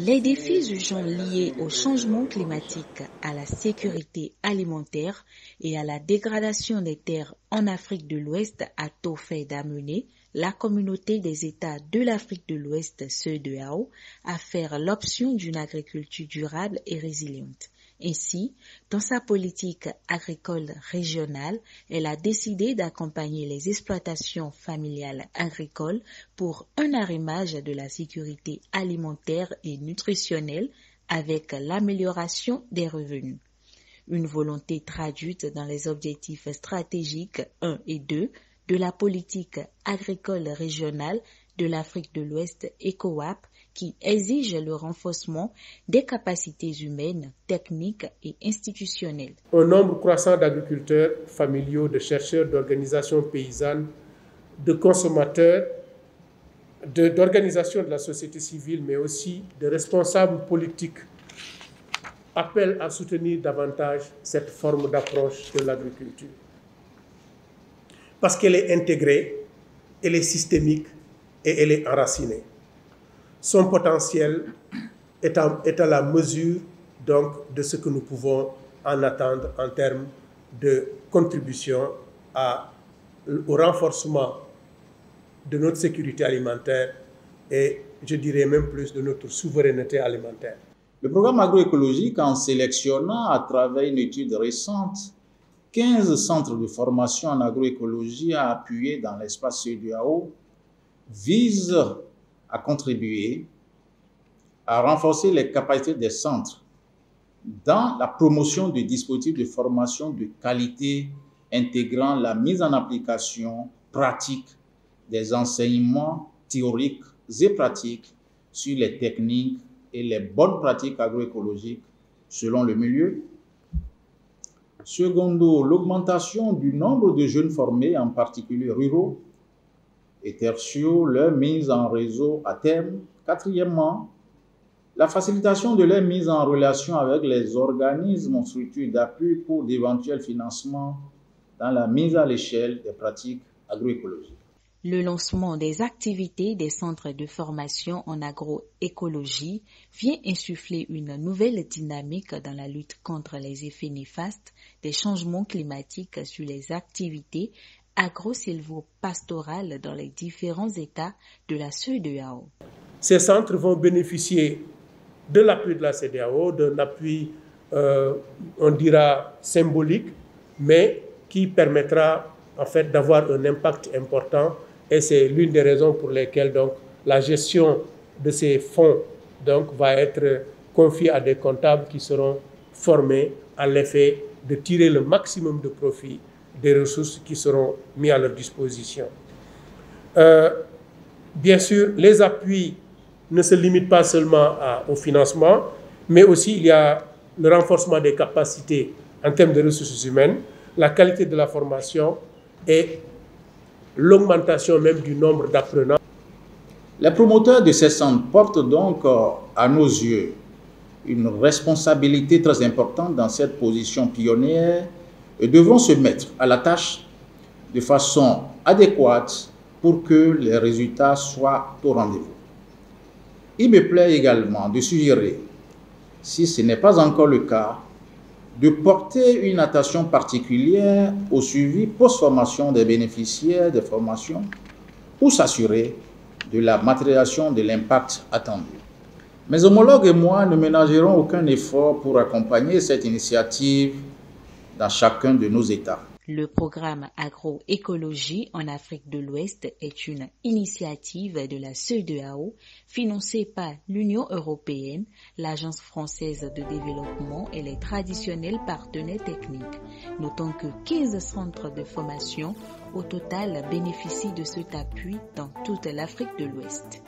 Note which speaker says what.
Speaker 1: Les défis urgents liés au changement climatique, à la sécurité alimentaire et à la dégradation des terres en Afrique de l'Ouest a tôt fait d'amener la communauté des États de l'Afrique de l'Ouest, CEDEAO, à faire l'option d'une agriculture durable et résiliente. Ainsi, dans sa politique agricole régionale, elle a décidé d'accompagner les exploitations familiales agricoles pour un arrimage de la sécurité alimentaire et nutritionnelle avec l'amélioration des revenus. Une volonté traduite dans les objectifs stratégiques 1 et 2 de la politique agricole régionale de l'Afrique de l'Ouest ECOWAP, qui exige le renforcement des capacités humaines, techniques et institutionnelles.
Speaker 2: Un nombre croissant d'agriculteurs familiaux, de chercheurs, d'organisations paysannes, de consommateurs, d'organisations de la société civile, mais aussi de responsables politiques appellent à soutenir davantage cette forme d'approche de l'agriculture. Parce qu'elle est intégrée, elle est systémique et elle est enracinée. Son potentiel est à la mesure donc de ce que nous pouvons en attendre en termes de contribution au renforcement de notre sécurité alimentaire et je dirais même plus de notre souveraineté alimentaire.
Speaker 3: Le programme agroécologique, en sélectionnant à travers une étude récente 15 centres de formation en agroécologie à appuyer dans l'espace CEDEAO, vise à contribuer à renforcer les capacités des centres dans la promotion de dispositifs de formation de qualité intégrant la mise en application pratique des enseignements théoriques et pratiques sur les techniques et les bonnes pratiques agroécologiques selon le milieu. Secondo, l'augmentation du nombre de jeunes formés, en particulier ruraux, et tertio, leur mise en réseau à terme. Quatrièmement, la facilitation de leur mise en relation avec les organismes ou structures d'appui pour d'éventuels financements dans la mise à l'échelle des pratiques agroécologiques.
Speaker 1: Le lancement des activités des centres de formation en agroécologie vient insuffler une nouvelle dynamique dans la lutte contre les effets néfastes des changements climatiques sur les activités agro-silvopastorales dans les différents États de la CEDEAO.
Speaker 2: Ces centres vont bénéficier de l'appui de la CEDEAO, d'un appui, on dira, symbolique, mais qui permettra en fait d'avoir un impact important. Et c'est l'une des raisons pour lesquelles donc, la gestion de ces fonds donc, va être confiée à des comptables qui seront formés à l'effet de tirer le maximum de profit des ressources qui seront mises à leur disposition. Bien sûr, les appuis ne se limitent pas seulement au financement, mais aussi il y a le renforcement des capacités en termes de ressources humaines, la qualité de la formation et l'augmentation même du nombre d'apprenants.
Speaker 3: Les promoteurs de ces centres portent donc à nos yeux une responsabilité très importante dans cette position pionnière et devront se mettre à la tâche de façon adéquate pour que les résultats soient au rendez-vous. Il me plaît également de suggérer, si ce n'est pas encore le cas, de porter une attention particulière au suivi post-formation des bénéficiaires des formations pour s'assurer de la matérialisation de l'impact attendu. Mes homologues et moi ne ménagerons aucun effort pour accompagner cette initiative dans chacun de nos États.
Speaker 1: Le programme agroécologie en Afrique de l'Ouest est une initiative de la CEDEAO financée par l'Union européenne, l'Agence française de développement et les traditionnels partenaires techniques. Notons que 15 centres de formation au total bénéficient de cet appui dans toute l'Afrique de l'Ouest.